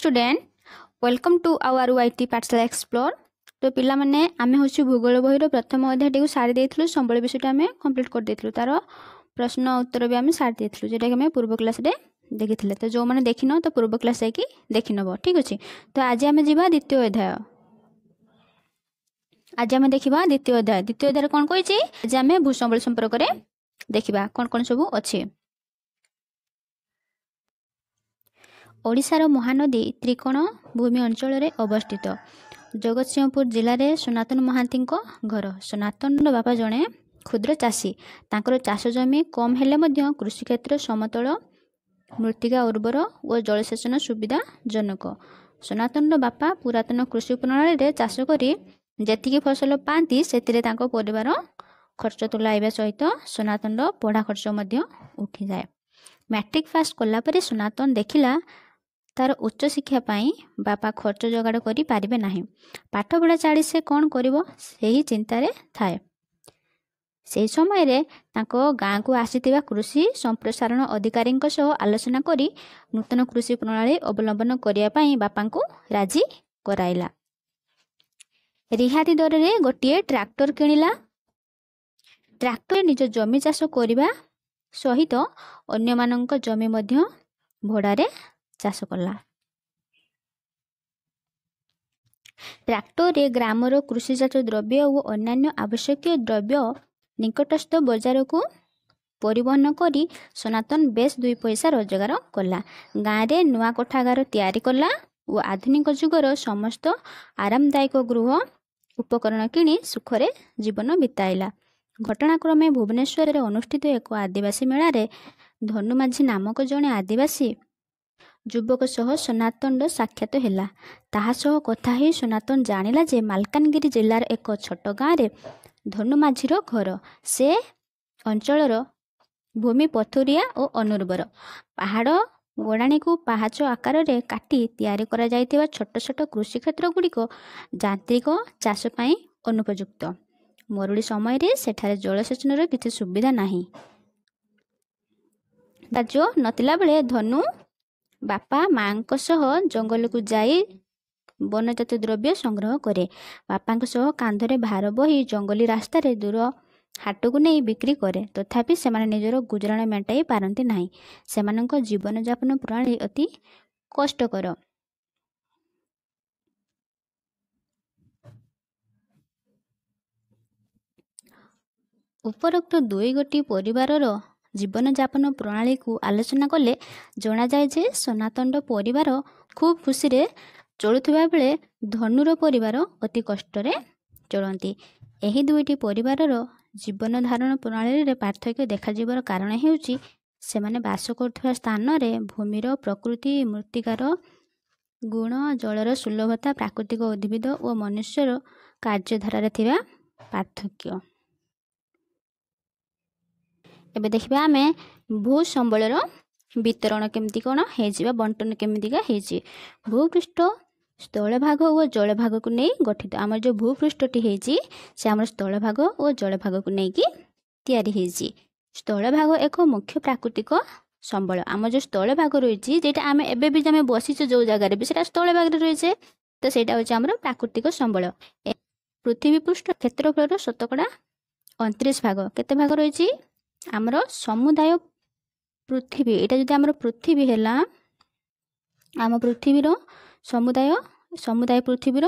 Student welcome to our YT Pathshala explore. तो पिला माने आमे होछि भूगोल बहिर प्रथम अध्याय टी सारी देथिलु संबल विषयटा आमे कंप्लीट कर देथिलु तार प्रश्न उत्तर भी आमे सारी देथिलु जेटा कि आमे पूर्व क्लास रे देखिथिले। तो जो माने देखिनो तो पूर्व क्लास जाई कि देखिनबो ठीक अछि। तो आज आमे जिबा द्वितीय अध्याय। आज आमे देखिबा द्वितीय अध्याय। द्वितीय अध्याय कोन कहिछि आज आमे भूसंबल संपर्क रे देखिबा कोन कोन सब अछि। ओडिशार महानदी त्रिकोण भूमि अंचल रे अवस्थित। जगतसिंहपुर जिले में सनातन महांती घर। सनातन बापा जड़े क्षुद्र चाषी। तांकर चाष जमी कम हेले मध्य कृषि क्षेत्र समतल मृत्तिका उर्वर और जलसेचन सुविधा जनक। सनातन बापा पुरातन कृषि प्रणाली रे चाष करी जेतिकी फसल पाती से परिवार खर्च तुलाइबा सहित सनातन पढ़ा खर्च मध्य उठी जाए। मैट्रिक पास कला परे सनातन देखिला तार उच्च शिक्षा पाई बापा खर्च जोगाड़ करि पारिबे नाही। पाठ पढ़ा छाड़ी से कौन करिवो सेही चिंतारे थाए। से समय रे ताको गाँ को आसीथिबा कृषि संप्रसारण अधिकारी सह आलोचना करी नूतन कृषि प्रणाली अवलंबन करिया पाई बापा को राजी कराइला। रिहाती दर रे गोटिए ट्रैक्टर किनिला। ट्रैक्टर निज जमी चाष करिबा सहित अन्य मानक जमी मध्य भड़ारे चाष कला। ट्रैक्टर रे ग्रामर कृषिजात द्रव्य और अन्यान्य आवश्यक द्रव्य निकटस्थ बजार को परिवहन करी सनातन बेस 2 पैसा रोजगार कला। गाँव रे नुआ कोठागार तैयारी कला और आधुनिक जुगर समस्त आरामदायक गृह उपकरण किनी सुखरे जीवन बिताइला। घटनाक्रमे भुवनेश्वर रे अनुष्ठित एक आदिवासी मेला रे धनुमाझी नामक जड़े आदिवासी युवक सह सनातन साक्षात हैला। ताहा सह कथा ही सनातन जानिला जे मालकानगिरी जिलार एक छोट गाँव रे धनुमाझीर घर। से अंचलर भूमि पथुरिया और अनुर्वर। पहाड़ गोड़ाणी को पाहाच आकार रे काटी तैयारी करा जायतिबा छोट छोट कृषि क्षेत्र गुड़िक यांत्रिक चाष पई अनुपयुक्त। मरुड़ी समय रे सेठारे जलसेचन किसी सुविधा नाही। राजो नतिला बेले धनु बापा माँ सह जंगल को जाई वनजात द्रव्य संग्रह करे। बापा सह कांधरे भार बही जंगली रास्ता रे दूर हाट को नहीं बिक्री करे। तथापि सेमाने निजर गुजराण मेटाई पारंती नाही। सेमानक जीवन यापन प्रणाली अति कष्टकर। उपरोक्त 2 गोटी परिवारर जीवन यापन प्रणाली को आलोचना कले जना जाए जे सनातन परिवार खूब खुशी रे चलुथिबा बेले धनुर परिवार अति कष्ट रे चलती। एही 2टी परिवारर जीवन धारण प्रणाली रे पार्थक्य देखा जिबार कारण हेउची सेमाने बास करथुवा स्थान रे भूमिर प्रकृति मृत्तिकार गुण जलर सुलभता प्राकृतिक उद्भिद और मनुष्यर कार्यधारा रे थिबा पार्थक्य। एबे देखिबा आमे भू संबलर वितरण केमती कोन हेजिबा बंटन केमतीका हेजी। भूपृष्ठ स्थल भाग और जल भाग को नहीं गठित। आमर जो भूपृष्ठटी हेजी से आमर स्थल भाग और जल भाग को नहीं कि तैयारी हेजी। स्थल भाग एक मुख्य प्राकृतिक संबल। आम जो स्थल भाग रही जेटा आम एबे भी आम बसीचे जो जगार भी सेटा स्थल भाग रही तो सेटा होची आमर प्राकृतिक संबल। पृथ्वी पृष्ठ क्षेत्रफल शतकड़ा 29 भाग केते भाग रही आमर समुदाय पृथ्वी। एटा जदि आमर पृथ्वी हैला आम पृथ्वीर समुदाय पृथ्वीर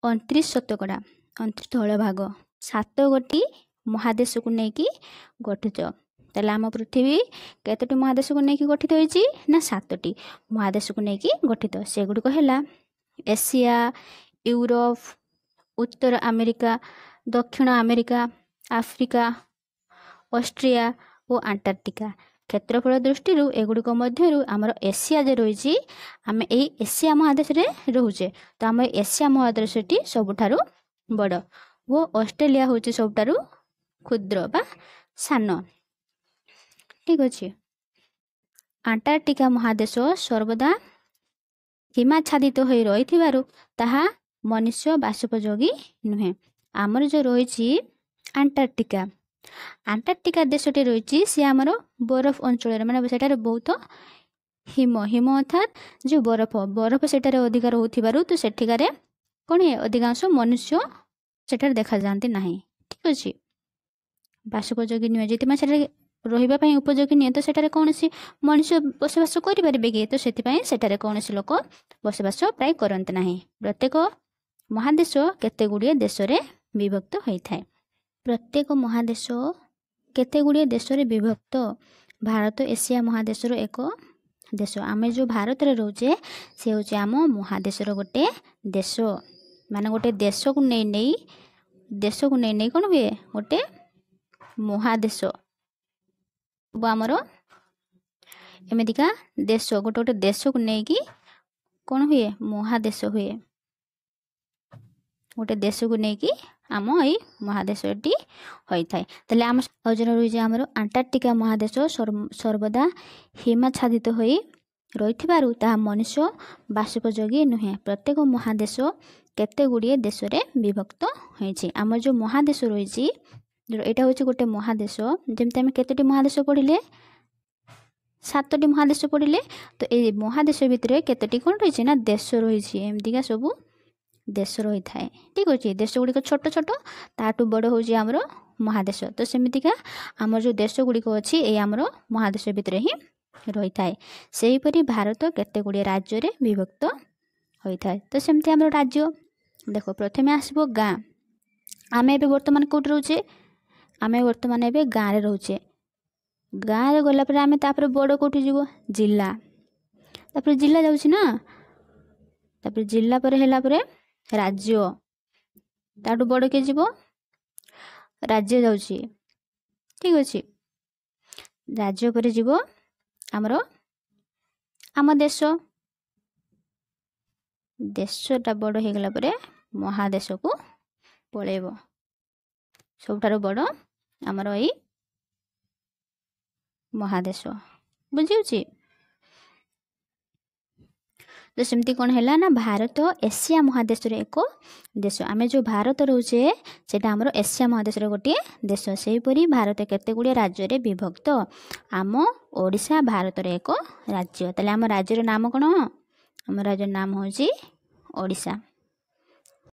29 शतकड़ा 29 स्थल भाग 7 गोटी महादेश को लेकिन गठित। ताले आम पृथ्वी केतोटी महादेश को लेकिन गठित होइछि ना 7टी महादेश को लेकिन गठित। से गुडिक हैला एशिया, यूरोप, उत्तर अमेरिका, दक्षिण अमेरिका, आफ्रिका, ऑस्ट्रिया और अंटार्कटिका। क्षेत्रफल दृष्टि एगुड़िक मध्य आमर एशिया जे रही आम यही एशिया महादेश रे रोचे। तो आम एशिया महादेशटी सबुठारु बड़ वो ऑस्ट्रेलिया होची सबुठारु क्षुद्र बा सान। ठीक अच्छे। अंटार्कटिका महादेश सर्वदा हिमाच्छादित हो रही ताहा मनुष्य बासोपयोगी नुहे। आमर जो रही अंटार्कटिका अंटार्कटिका देशटी रही सी आमर बरफ अंचल माने सेठार बहुत हिम हिम अर्थात जो बरफ बरफ सेठारे अधिका रोथिबारु तो सेठिकारे कौन है अधिकांश मनुष्य सेठारे देखा जाती नहीं ठीक अच्छे बासोपयोगी नुहे जितने सेठारे रही उपयोगी नुहे तो सेठारे कौन सी मनुष्य बसवास करें कि तो से कौन सी लोक बसवास प्राय करते नहीं प्रत्येक महादेश केते गुड़िए देश रे विभक्त होता है प्रत्येक महादेश केते गुड़िए देश रे विभक्त भारत एशिया महादेश एक देश आम जो भारत रे रोचे से हूँ आम महादेशर गोटे देश मान गोटे देश को नहीं कौन हुए गोटे महादेश आमर एमतिका देश गोटे गोटे देश को लेकिन कौन हुए महादेश हुए गोटे देश को लेकिन आम ये महादेशटी होता है तेल आम अजन रही आमर अंटार्कटिका महादेश सर्वदा हिमाच्छादित हो रही मनुष्य बासोपयोगी नुहे प्रत्येक महादेश केते गुड़िए देश रे विभक्त होती आम जो महादेश रही यहाँ हूँ गोटे महादेश जमती आम केतोटी महादेश पढ़ले 7टी महादेश पढ़ले तो ये महादेश भितर केतोटी कौन रही ना देश रही एमतीका सब देश रही थाए ठीक अच्छे देश गुड़िक छोट छोट ताठू बड़ हूँ आमर महादेश तो सेमतिका आमर जो देश गुड़िक अच्छी ये आमर महादेश भितर ही रही थाए सेहीपरि भारत केते गुड़िए राज्य रे विभक्त होता है तो सेमती आमर राज्य देख प्रथमे आसब गाँ आम ए बर्तमान कौट रोचे आम बर्तमान ए गाँव रोचे गाँव रे गलापर आम तापर बड़ कौट जीव जिला तापर जिला जाऊँ ना तापर जिला पर हैला परे राज्य ताठू बड़ के जीव राज्य जाऊँगी ठीक अच्छे राज्य पर जीव आमर आम देश देशटा बड़ हो गला परे महादेश को पलैब सबठार बड़ आमर ये महादेश बुझी तो सेमती कौन है ना भारत एशिया महादेश एक देश आम जो भारत रोचे से आमर एशिया महादेश गोटे देश सेहीपरि भारत केते गुड़िए राज्य रे विभक्त आम ओडिशा भारत एक राज्य तेल आम राज्यर नाम कौन आम राज्यर नाम हूँ ओडिशा।